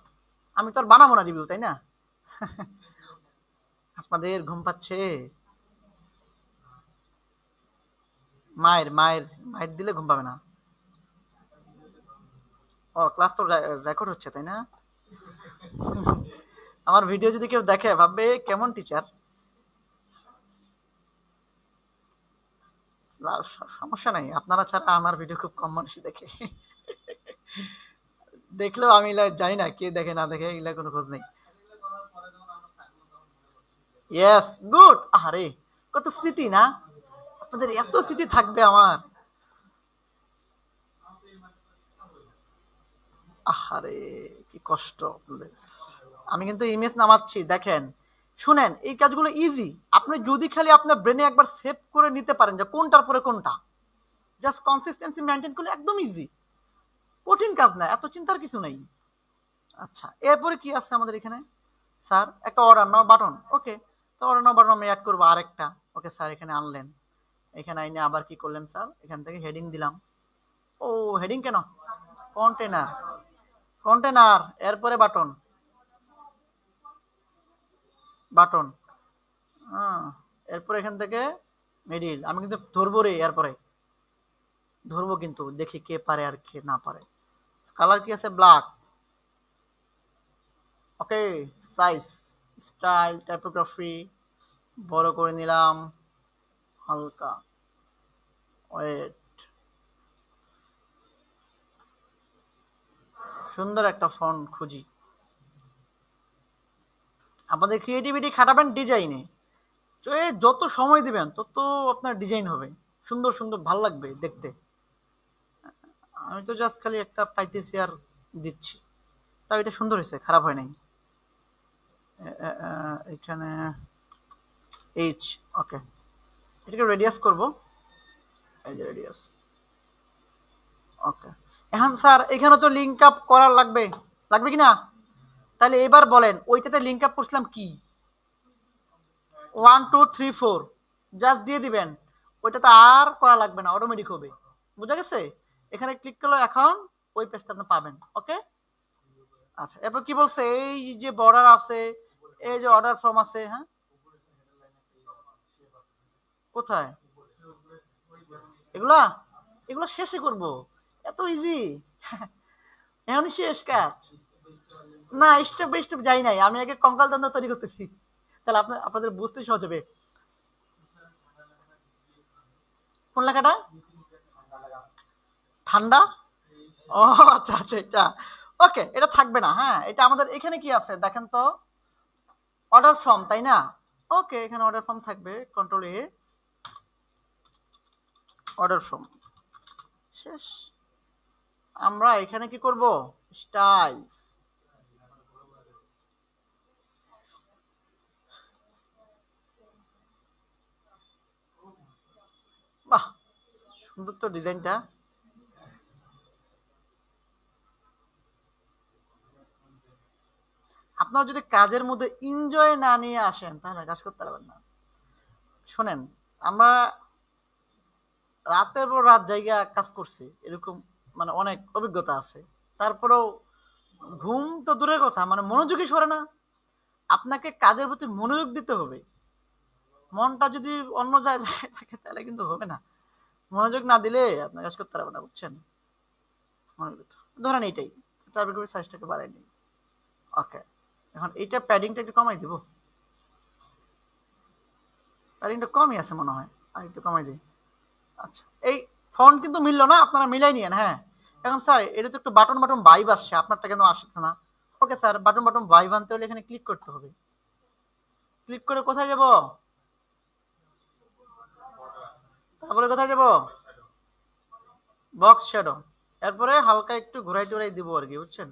আমি তো আর বানাবো না রিভিউ, তাই না? আপনাদের ঘুম পাচ্ছে? মায়ের মায়ের মায়ের দিলে ঘুম পাবে না। ও, ক্লাস তো রেকর্ড হচ্ছে তাই না? আমার ভিডিও যদি কেউ দেখে ভাববে কেমন টিচার। সমস্যা নাই, আপনারা ছাড়া আমার ভিডিও খুব কম মানুষই দেখে। দেখলেও আমি জানি না কে দেখে না দেখে, এগুলা কোনো খোঁজ নেই। Yes, good. আরে কত স্মৃতি না, আপনাদের এত স্মৃতি থাকবে আমার। আহারে কি কষ্ট আপনাদের। আমি কিন্তু ইমেজ নামাচ্ছি, দেখেন শুনেন, এই কাজগুলো ইজি। আপনি যদি খালি আপনার ব্রেনে একবার সেভ করে নিতে পারেন যে কোনটার পরে কোনটা, জাস্ট কনসিস্টেন্সি মেনটেন করলে একদম ইজি, কঠিন কাজ না, এত চিন্তার কিছু নেই। আচ্ছা, এরপরে কি আছে আমাদের এখানে, স্যার একটা অর্ডার নাও বাটন। ওকে, তো অর্ডার নাও বাটন আমি অ্যাড করবো আরেকটা। ওকে স্যার, এখানে আনলেন, এখানে আইনে আবার কি করলেন স্যার, এখান থেকে হেডিং দিলাম। ও, হেডিং কেন, কন্টেনার, কন্টেনার, এরপরে বাটন, বাটন, এরপরে এখান থেকে মিডিল। আমি কিন্তু ধরবো রে, এরপরে ধরবো কিন্তু, দেখি কে পারে আর কে না পারে। কালার কি আছে, ব্ল্যাক। ওকে, সাইজ, স্টাইল, টাইপোগ্রাফি বড় করে নিলাম, হালকা ওয়েট, সুন্দর একটা ফন্ট খুঁজি। আপনাদের ক্রিয়েটিভিটি খাটাবেন ডিজাইনে, যত সময় দিবেন তত আপনার ডিজাইন হবে সুন্দর সুন্দর, ভাল লাগবে দেখতে। আমি তো জাস্ট খালি একটা পাইতেছি আর দিচ্ছি, তাও এটা সুন্দর হয়েছে, খারাপ হয় নাই। এখানে এইচ, ওকে, এটাকে রেডিয়াস করব, এই যে রেডিয়াস। ওকে, এখন স্যার এখানে তো লিঙ্ক আপ করার লাগবে, লাগবে কি না? তাহলে এবার বলেন ওইটাতে লিঙ্ক আপ করছিলাম কি, 1 2 3 4 জাস্ট দিয়ে দিবেন, ওইটাতে আর করা লাগবে না, অটোমেটিক হবে। বুঝা গেছে? এখানে ক্লিক করলে এখন ওই পেজটা আপনি পাবেন। ওকে, আচ্ছা, এরপর কি বলছে, এই যে বর্ডার আছে, এই যে অর্ডার ফর্ম আছে, হ্যাঁ কোথায়, এগুলা এগুলো শেষে করব, এত ইজি। এমনই শেষ কাজ না, স্টেপ বাই স্টেপ যাই নাই, আমি আগে কঙ্কাল দ্বন্দ্ব তৈরি করতেছি, তাহলে আপনাদের বুঝতে সহজ হবে। কোন লেখাটা, ঠান্ডা, ও আচ্ছা আচ্ছা, এটা ওকে, এটা থাকবে না। হ্যাঁ, এটা আমাদের এখানে কি আছে দেখেন তো, অর্ডার ফ্রম, তাই না? ওকে, এখানে অর্ডার ফ্রম থাকবে, কন্ট্রোল এ, অর্ডার ফ্রম শেষ। আমরা এখানে কি করব, স্টাইলস, বাহ সুন্দর তো ডিজাইনটা। আপনারা যদি কাজের মধ্যে এনজয় না নিয়ে আসেন তাহলে কাজ করতে পারবেন না। শোনেন, আমরা রাতের পর রাত জায়গা কাজ করছি, এরকম মানে অনেক অভিজ্ঞতা আছে। তারপরেও ঘুম তো দূরের কথা, মানে মনোযোগই সরে না। আপনাকে কাজের প্রতি মনোযোগ দিতে হবে। মনটা যদি অন্য জায়গায় থাকে তাহলে কিন্তু হবে না। মনোযোগ না দিলে আপনি কাজ করতে পারবেন না, বুঝছেন? ধরেন এইটাই, সাইজটাকে বাড়াই নিই। ওকে, এখন এইটা প্যাডিংটা একটু কমাই দিব। প্যাডিংটা কমই আছে মনে হয়, আর একটু কমাই দিই। আচ্ছা, এই ফন্ট কিন্তু মিললো না, আপনারা মিলাই নিয়েন। হ্যাঁ, এখন স্যার এটা তো একটু বাটন বাটন ভাইব আসছে, আপনারটা কেন আসছে না? Okay sir, button button vibe আনতে হলে এখানে ক্লিক করতে হবে। ক্লিক করে কোথায় যাব? তারপরে কোথায় যাব? Box shadow. এরপরে হালকা একটু ঘোরাই টোরাই দিব আর কি, বুঝছেন?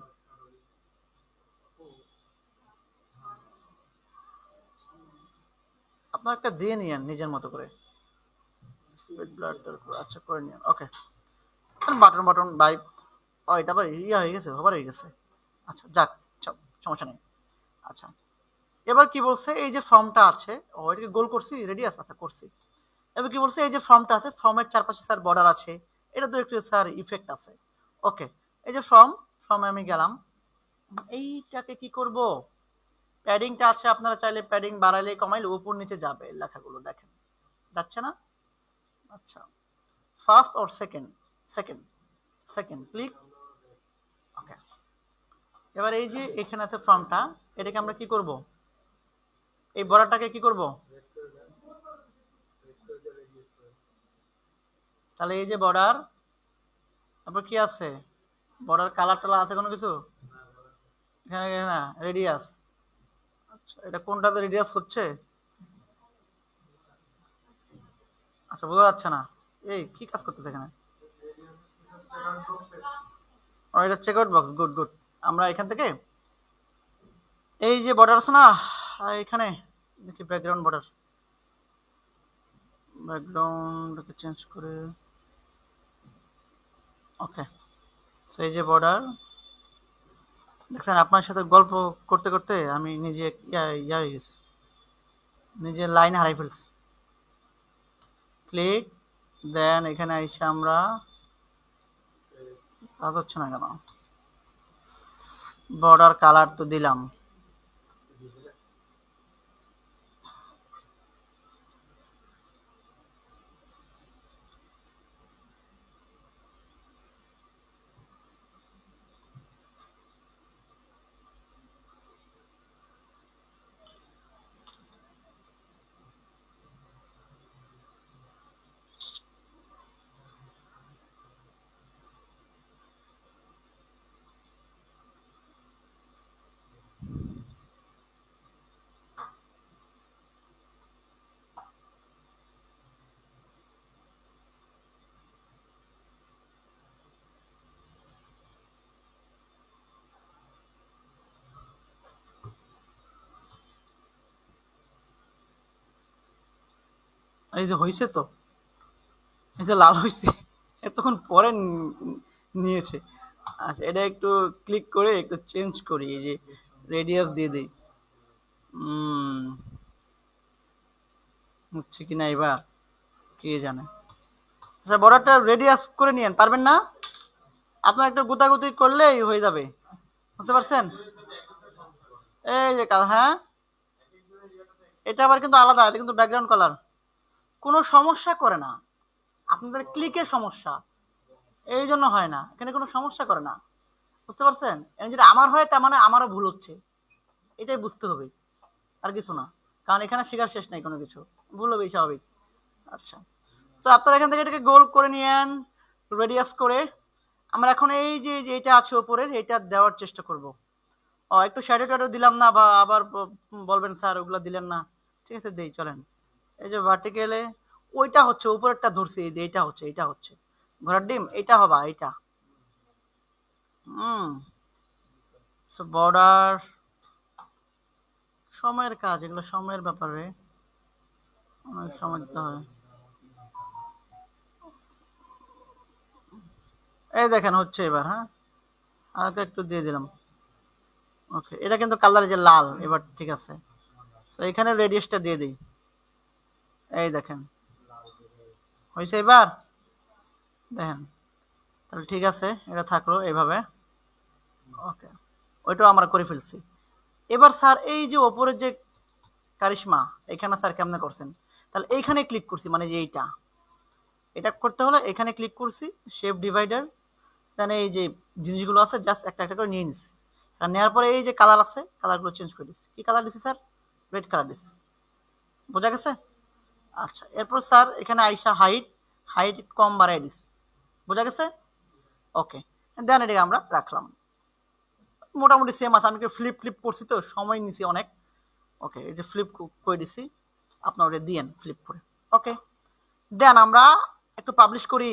আপনার একটা দিয়ে নিয়েন নিজের মতো করে। আচ্ছা, করে নিন। ওকে, বাটন বাটন ভাইব। ও, এটা আবার ইয়া হয়ে গেছে, ওভার হয়ে গেছে। আচ্ছা যাক, সমস্যা নেই। আচ্ছা, এবার কি বলছে, এই যে ফর্মটা আছে, ও এটাকে গোল করছি, রেডিয়াস আচ্ছা করছি। এবার কি বলছে, এই যে ফর্মটা আছে, ফর্মের চারপাশে স্যার বর্ডার আছে, এটা তো একটু স্যার ইফেক্ট আছে। ওকে, এই যে ফর্মে আমি গেলাম। এইটাকে কি করব, প্যাডিংটা আছে, আপনারা চাইলে প্যাডিং বাড়াইলে কমাইলে উপর নিচে যাবে লেখাগুলো, দেখেন যাচ্ছে না? আচ্ছা, first or second? Second, second click. Okay, এবার এই যে এখানে আছে ফর্মটা, এটাকে আমরা কি করব, এই বর্ডারটাকে কি করব, তাহলে এই যে বর্ডার, তারপর কি আছে, বর্ডার কালার টালার আছে কোনো কিছু এখানে? না, রেডিয়াস। আচ্ছা, এটা কোনটাতে রেডিয়াস হচ্ছে? আচ্ছা, বোঝা যাচ্ছে না। এই কি কাজ করতেছে এখানে? ও, এটা check out box, good good. আমরা এখান থেকে এই যে বর্ডার আছে না, এখানে দেখি ব্যাকগ্রাউন্ড বর্ডার, ব্যাকগ্রাউন্ডকে চেঞ্জ করে। ওকে, সেই যে বর্ডার দেখছেন, আপনার সাথে গল্প করতে করতে আমি নিজে ইয়া হয়ে গেছি, নিজের লাইন হারাই ফেলছি। ক্লিক, দেন এখানে এসে আমরা, কাজ হচ্ছে না কেন? বর্ডার কালার তো দিলাম। এই যে হয়েছে তো, এই যে লাল হয়েছে, এতক্ষণ পরে নিয়েছে। আচ্ছা, এটা একটু ক্লিক করে একটু চেঞ্জ করি, এই যে রেডিয়াস দিয়ে দিই। হচ্ছে কিনা এবার কে জানে। আচ্ছা, বর্ডারটা রেডিয়াস করে নিয়েন, পারবেন না? আপনার একটু গুতাগুতি করলেই হয়ে যাবে, বুঝতে পারছেন? এই যে কালার, হ্যাঁ এটা আবার কিন্তু আলাদা, এটা কিন্তু ব্যাকগ্রাউন্ড কালার, কোনো সমস্যা করে না। আপনাদের ক্লিকের সমস্যা, এই জন্য হয় না, এখানে কোনো সমস্যা করে না, বুঝতে পারছেন? যেটা আমার হয় তার মানে আমারও ভুল হচ্ছে, এটাই বুঝতে হবে, আর কিছু না। কারণ এখানে শেখার শেষ নাই কোনো কিছু, ভুল হবেই স্বাভাবিক। আচ্ছা, তো আপনারা এখান থেকে এটাকে গোল করে নিয়েন রেডিয়াস করে। আমরা এখন এই যে এটা আছে উপরের এটা দেওয়ার চেষ্টা করব। একটু শ্যাডো ট্যাডো দিলাম না, বা আবার বলবেন স্যার ওগুলো দিলেন না, ঠিক আছে দেই, চলেন। এই যে ভার্টিক্যালে ওইটা হচ্ছে উপরেরটা ধরছি, এই যে এটা হচ্ছে ঘোড়ার ডিম, এটা হবা এটা। বর্ডার সময়ের কাজ, এগুলো সময়ের ব্যাপারে অনেক সময় দিতে হয়। এই দেখেন হচ্ছে এবার, হ্যাঁ আর একটু দিয়ে দিলাম। ওকে, এটা কিন্তু কালার যে লাল, এবার ঠিক আছে। তো এখানে রেডিয়াসটা দিয়ে দিই, এই দেখেন হয়েছে এবার, দেখেন তাহলে ঠিক আছে, এটা থাকলো এইভাবে। ওকে, ওইটাও আমরা করে ফেলছি। এবার স্যার এই যে ওপরের যে কারিশমা, এখানে স্যার কেমনে করছেন, তাহলে এইখানে ক্লিক করছি, মানে যে এইটা, এটা করতে হলে এখানে ক্লিক করছি, শেপ ডিভাইডার, দেন এই যে জিনিসগুলো আছে জাস্ট একটা একটা করে নিয়ে নিচ্ছি। আর নেওয়ার পরে এই যে কালার আছে, কালারগুলো চেঞ্জ করে দিচ্ছি। কি কালার দিচ্ছি স্যার? রেড কালার দিচ্ছি, বোঝা গেছে? আচ্ছা, এরপর স্যার এখানে আইসা হাইট কম বাড়াই দিচ্ছি, বোঝা গেছে? ওকে, দেন এটাকে আমরা রাখলাম, মোটামুটি সেম আছে। আমি ফ্লিপ করছি তো সময় নিছি অনেক। ওকে, এই যে ফ্লিপ করে দিছি, আপনার ওটা দিয়েন ফ্লিপ করে। ওকে, দেন আমরা একটু পাবলিশ করি,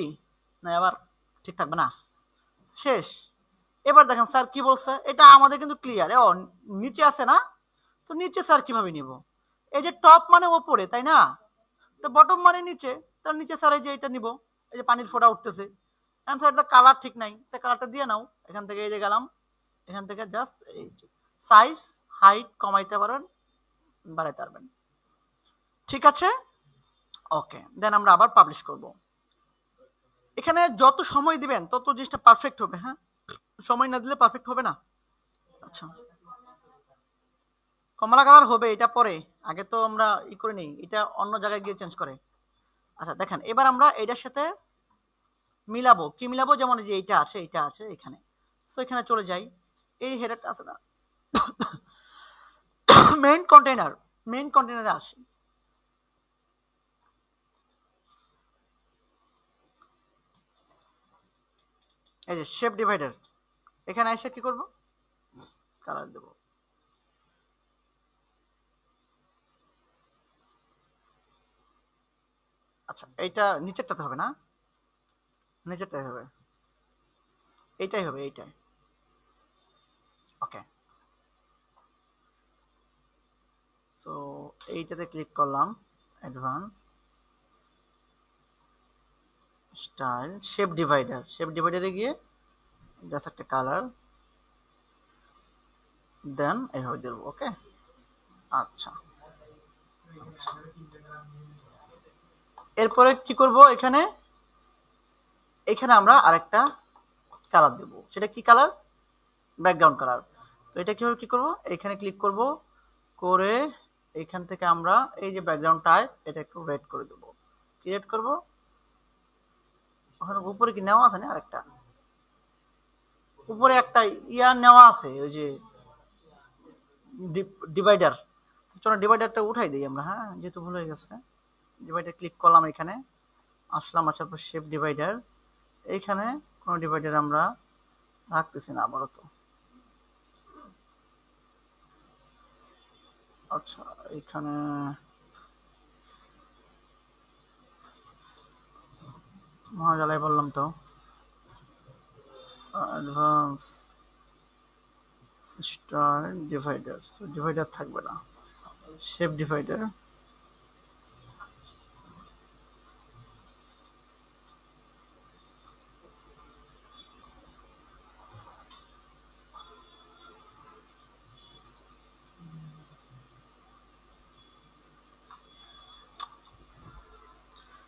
না এবার ঠিক থাকবে না, শেষ। এবার দেখেন স্যার কি বলছে, এটা আমাদের কিন্তু ক্লিয়ার। নিচে আছে না, তো নিচে স্যার কিভাবে নিব? এই যে টপ মানে ওপরে, তাই না? তো বটম মানে নিচে, তার নিচে স্যার এই যে এটা নিব, এই যে পানির ফোঁটা উঠতেছে, স্যার এটা কালার ঠিক নাই, সে কালারটা দিয়ে নাও। এখান থেকে এই যে গেলাম, এখান থেকে জাস্ট এই সাইজ হাইট কমাইতে পারবেন, বাড়াইতে পারবেন, ঠিক আছে? ওকে, দেন আমরা আবার পাবলিশ করব। এখানে যত সময় দিবেন তত জিনিসটা পারফেক্ট হবে। হ্যাঁ, সময় না দিলে পারফেক্ট হবে না। আচ্ছা, কমলা কালার হবে এটা পরে, আগে তো আমরা করে নিই, এটা অন্য জায়গায় গিয়ে চেঞ্জ করে। আচ্ছা দেখেন, এবার আমরা এটার সাথে মিলাবো, কি মিলাবো, যেমন যে এইটা আছে এখানে, তো এখানে চলে যাই, এই হেডারটা আছে না, মেইন কন্টেইনারে আসি। এই যে শেপ ডিভাইডার, এখানে এসে কি করব, কালার দেব। আচ্ছা, এইটা নিচেরটাতে হবে না, নিচেরটাই হবে, এইটাই হবে, এইটাই। ওকে, সো এইটাতে ক্লিক করলাম, অ্যাডভান্স স্টাইল, শেপ ডিভাইডারে গিয়ে জাস্ট একটা কালার, দেন এইভাবে দেব। ওকে, আচ্ছা, এরপরে কি করব, এখানে আমরা আরেকটা কালার দেব, সেটা কি কালার? Background colour. তো এটা কিভাবে কি করব, এখানে ক্লিক করব, করে এখান থেকে আমরা এই যে ব্যাকগ্রাউন্ড টাইপ, এটা একটু রেড করে দেব। কি রেড করব, ওখানে উপরে কি নেওয়া আছে না, আরেকটা উপরে একটা নেওয়া আছে, ওই যে ডিভাইডার, চলো ডিভাইডারটা উঠাই দিই আমরা, হ্যাঁ যেহেতু ভুল হয়ে গেছে। ডিভাইডার ক্লিক করলাম, এখানে আসলাম, আসার পর শেপ ডিভাইডার, এইখানে কোনো ডিভাইডার আমরা রাখতেছি না আপাতত। আচ্ছা, এখানে মহাজালাই বললাম তো, অ্যাডভান্স স্টার ডিভাইডার থাকবে না, শেপ ডিভাইডার।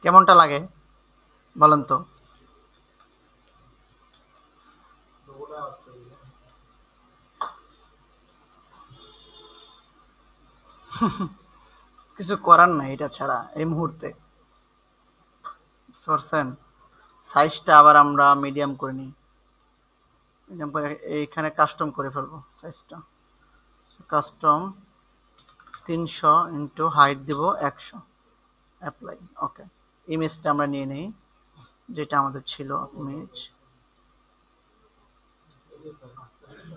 কেমনটা লাগে বলেন তো? কিছু করার নাই এটা ছাড়া এই মুহূর্তে, বুঝতে সাইজটা আবার আমরা মিডিয়াম করে নিই, মিডিয়াম করে এইখানে কাস্টম করে ফেলবো সাইজটা, কাস্টম 300 ইন্টু হাইট দিব 100, অ্যাপ্লাই। ওকে, ইমেজটা আমরা নিয়ে নেই, যেটা আমাদের ছিল ইমেজ,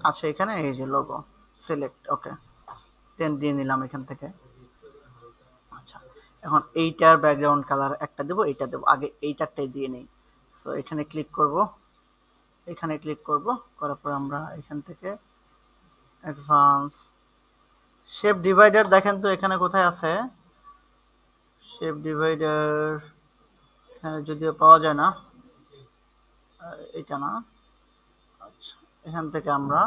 আচ্ছা এখানে এই যে লোগো সিলেক্ট, ওকে 10 দিয়ে নিলাম এখান থেকে। আচ্ছা এখন এইটার ব্যাকগ্রাউন্ড কালার একটা দেবো, এইটা দেবো, আগে এইটারটাই দিয়ে নেই। সো এখানে ক্লিক করব, এখানে ক্লিক করব, করার পর আমরা এখান থেকে অ্যাডভান্স শেপ ডিভাইডার দেখেন তো এখানে কোথায় আছে শেপ ডিভাইডার, এখানে যদিও পাওয়া যায় না, এটা না। আচ্ছা এখান থেকে আমরা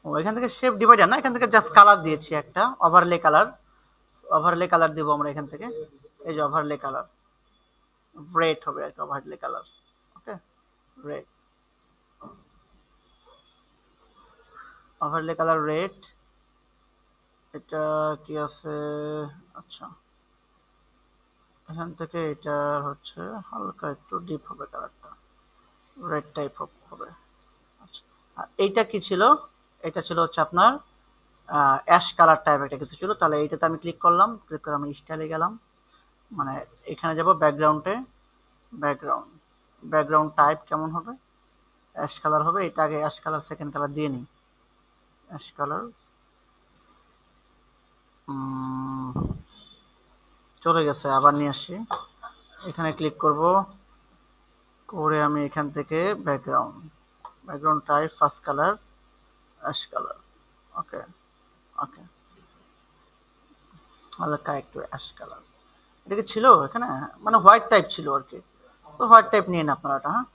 এখান থেকে শেপ ডিভাইডার না, এখান থেকে জাস্ট কালার দিয়েছি একটা ওভারলে কালার, ওভারলে কালার দেবো আমরা এখান থেকে। এই যে ওভারলে কালার রেড হবে আর কি, overlay colour okay red, overlay colour red. এটা কি আছে, আচ্ছা এখান থেকে এটা হচ্ছে হালকা একটু ডিপ হবে কালারটা, রেড টাইপ হবে। আচ্ছা আর এইটা কি ছিল, এটা ছিল হচ্ছে আপনার অ্যাশ কালার টাইপ একটা কিছু ছিল। তাহলে এইটাতে আমি ক্লিক করলাম, ক্লিক করে আমি স্টাইলে গেলাম, মানে এখানে যাব ব্যাকগ্রাউন্ডে, ব্যাকগ্রাউন্ড, ব্যাকগ্রাউন্ড টাইপ কেমন হবে, অ্যাশ কালার হবে। এটা আগে অ্যাশ কালার সেকেন্ড কালার দিয়ে নিই, অ্যাশ কালার চলে গেছে, আবার নিয়ে আসি, এখানে ক্লিক করব, করে আমি এখান থেকে background, background type first colour ash colour, okay okay হালকা একটু অ্যাশ কালার। এটা কি ছিল এখানে, মানে হোয়াইট টাইপ ছিল আর কি, তো হোয়াইট টাইপ নিয়ে আপনারা এটা। হ্যাঁ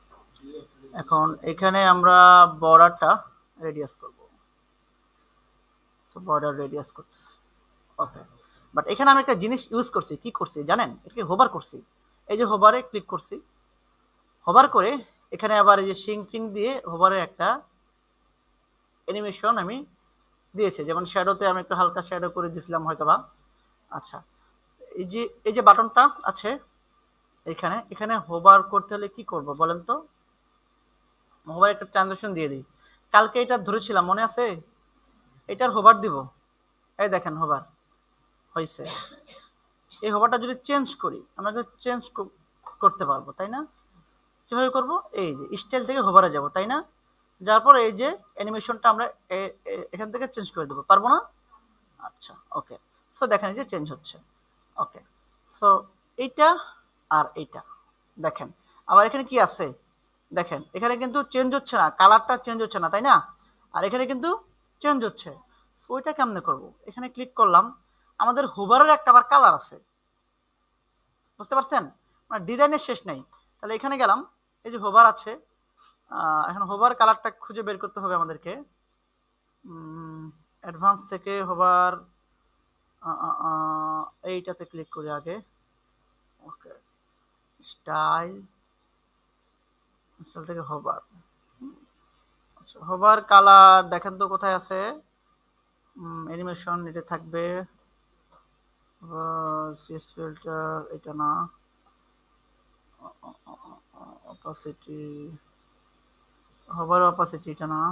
এখন এখানে আমরা বর্ডারটা রেডিয়াস করব, সো বর্ডার রেডিয়াস করতেছি, ওকে। বাট এখানে আমি একটা জিনিস ইউজ করছি, কি করছি জানেন, এটাকে হোভার করছি, এই যে হোভারে ক্লিক করছি, হোভার করে এখানে আবার এই যে শিঙ্কিং দিয়ে হোভারে একটা অ্যানিমেশন আমি দিয়েছি, যেমন শ্যাডোতে আমি একটু হালকা শ্যাডো করে দিয়েছিলাম হয়তো বা। আচ্ছা এই যে বাটনটা আছে এখানে, এখানে হোভার করতে হলে কি করব বলেন তো, হোভার একটা ট্রানজাকশন দিয়ে দিই। কালকে এটা ধরেছিলাম মনে আছে, এটার হোভার দিব, এই দেখেন হোভার হয়েছে। এই হোভারটা যদি চেঞ্জ করি আমরা চেঞ্জ করতে পারবো তাই না, কিভাবে করব, এই যে স্টাইল থেকে হোভারে যাব তাই না, যাওয়ার পর এই যে অ্যানিমেশনটা আমরা এখান থেকে চেঞ্জ করে দেবো, পারবো না। আচ্ছা ওকে, সো দেখেন এই যে চেঞ্জ হচ্ছে, ওকে। সো এইটা আর এইটা দেখেন, আবার এখানে কি আছে দেখেন, এখানে কিন্তু চেঞ্জ হচ্ছে না, কালারটা চেঞ্জ হচ্ছে না তাই না, আর এখানে কিন্তু চেঞ্জ হচ্ছে। সো ওইটা কেমনে করব, এখানে ক্লিক করলাম, আমাদের হোভারের একটা আবার কালার আছে, বুঝতে পারছেন, মানে ডিজাইনের শেষ নেই। তাহলে এখানে গেলাম, এই যে হোভার আছে, এখন হোভার কালারটা খুঁজে বের করতে হবে আমাদেরকে, অ্যাডভান্স থেকে হোভার, এইটাতে ক্লিক করি আগে, ওকে স্টাইল, স্টাইল থেকে হোভার, আচ্ছা হোভার কালার দেখেন তো কোথায় আছে, অ্যানিমেশন এটা থাকবে, সিএস ফিল্টার এটা না, অপাসিটি, হোভার অপাসিটি এটা না,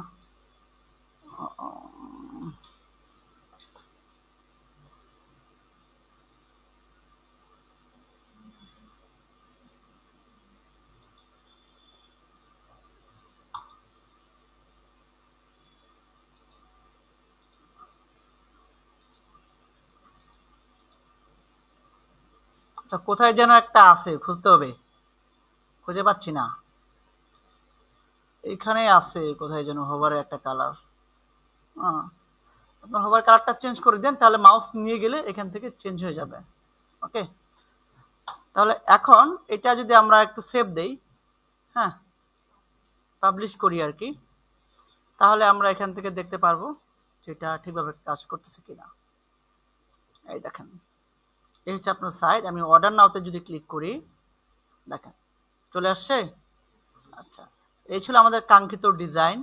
আচ্ছা কোথায় যেন একটা আছে, খুঁজতে হবে, খুঁজে পাচ্ছি না, এখানে আছে কোথায় যেন হোভারের একটা কালার, আপনার হোভার কালারটা চেঞ্জ করে দেন, তাহলে মাউস নিয়ে গেলে এখান থেকে চেঞ্জ হয়ে যাবে, ওকে। তাহলে এখন এটা যদি আমরা একটু সেভ দেই, হ্যাঁ পাবলিশ করি আর কি, তাহলে আমরা এখান থেকে দেখতে পারবো যেটা ঠিকভাবে কাজ করতেছে কিনা। এই দেখেন এই হচ্ছে আপনার সাইট, আমি অর্ডার নাওতে যদি ক্লিক করি দেখেন চলে আসছে। আচ্ছা এই ছিল আমাদের কাঙ্ক্ষিত ডিজাইন।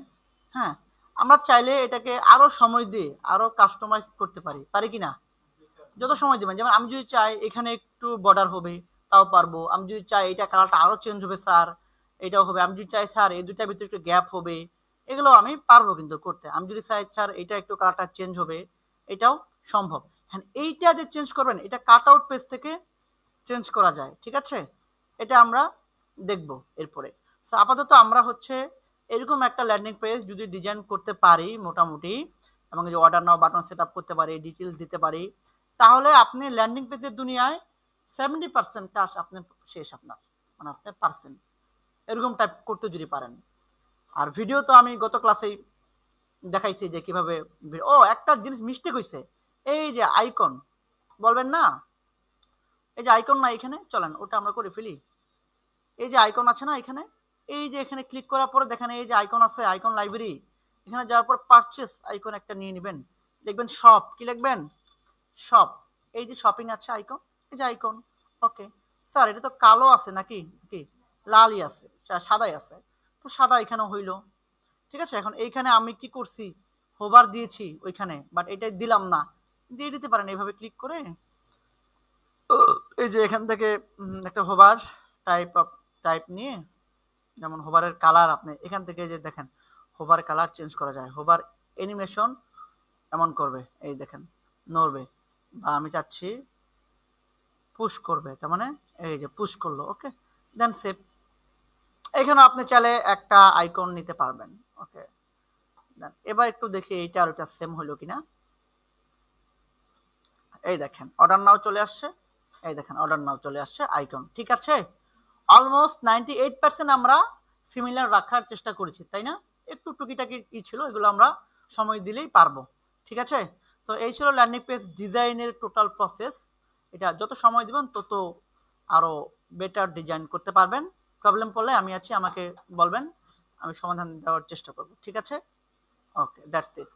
হ্যাঁ আমরা চাইলে এটাকে আরো সময় দিয়ে আরো কাস্টমাইজ করতে পারি, পারি কি না, যত সময় দিবেন, যেমন আমি যদি চাই এখানে একটু বর্ডার হবে তাও পারবো, আমি যদি চাই এটা কালারটা আরো চেঞ্জ হবে স্যার এটাও হবে, আমি যদি চাই স্যার এই দুইটার ভিতরে একটু গ্যাপ হবে, এগুলো আমি পারবো কিন্তু করতে। আমি যদি চাই স্যার এটা একটু কালারটা চেঞ্জ হবে, এটাও সম্ভব। হ্যাঁ এইটা যে চেঞ্জ করবেন এটা কাট আউট পেজ থেকে চেঞ্জ করা যায়, ঠিক আছে, এটা আমরা দেখব এরপরে। আপাতত আমরা হচ্ছে এরকম একটা ল্যান্ডিং পেজ যদি ডিজাইন করতে পারি মোটামুটি, এবং যে order now button set up করতে পারি, ডিটেলস দিতে পারি, তাহলে আপনি ল্যান্ডিং পেজের দুনিয়ায় 70% কাজ আপনি শেষ, আপনার মানে আপনি পারছেন এরকম টাইপ করতে যদি পারেন। আর ভিডিও তো আমি গত ক্লাসেই দেখাইছি যে কিভাবে। ও একটা জিনিস মিস্টেক হয়েছে, এই যে আইকন বলবেন না, এই যে আইকন না এখানে, চলেন ওটা আমরা করে ফেলি। এই যে আইকন আছে না এখানে, এই যে এখানে ক্লিক করার পরে দেখেন এই যে আইকন আছে, আইকন লাইব্রেরি, এখানে যাওয়ার পর পারচেস আইকন একটা নিয়ে নেবেন, দেখবেন শপ, কি লিখবেন শপ, এই যে শপিং আছে আইকন, এই যে আইকন। ওকে স্যার এটা তো কালো আছে নাকি, কি লালই আছে, সাদাই আছে, তো সাদা এখানে হইলো, ঠিক আছে। এখন এইখানে আমি কি করছি, হোভার দিয়েছি ওইখানে, বাট এটাই দিলাম না, দিয়ে দিতে পারেন এইভাবে ক্লিক করে। এই যে এখান থেকে একটা হোভার টাইপ নিয়ে, যেমন হোভারের কালার আপনি এখান থেকে যে দেখেন হোভার কালার চেঞ্জ করা যায়, হোভার অ্যানিমেশন এমন করবে, এই দেখেন নড়বে, বা আমি চাচ্ছি পুশ করবে, তার মানে এই যে পুশ করলো, ওকে দেন সেভ। এখানে আপনি চাইলে একটা আইকন নিতে পারবেন, ওকে। এবার একটু দেখি এইটা আর ওটা সেম হলো কিনা। এই দেখেন অর্ডার নাও চলে আসছে, এই দেখেন অর্ডার নাও চলে আসছে আইকন, ঠিক আছে। অলমোস্ট 98% আমরা সিমিলার রাখার চেষ্টা করেছি, তাই না? একটু টুকিটাকি কি ছিল, এগুলো আমরা সময় দিলেই পারবো, ঠিক আছে। তো এই ছিল ল্যান্ডিং পেজ ডিজাইনের টোটাল প্রসেস। এটা যত সময় দিবেন তত আরো বেটার ডিজাইন করতে পারবেন। প্রবলেম পড়লে আমি আছি, আমাকে বলবেন, আমি সমাধান দেওয়ার চেষ্টা করব, ঠিক আছে। Okay that's it.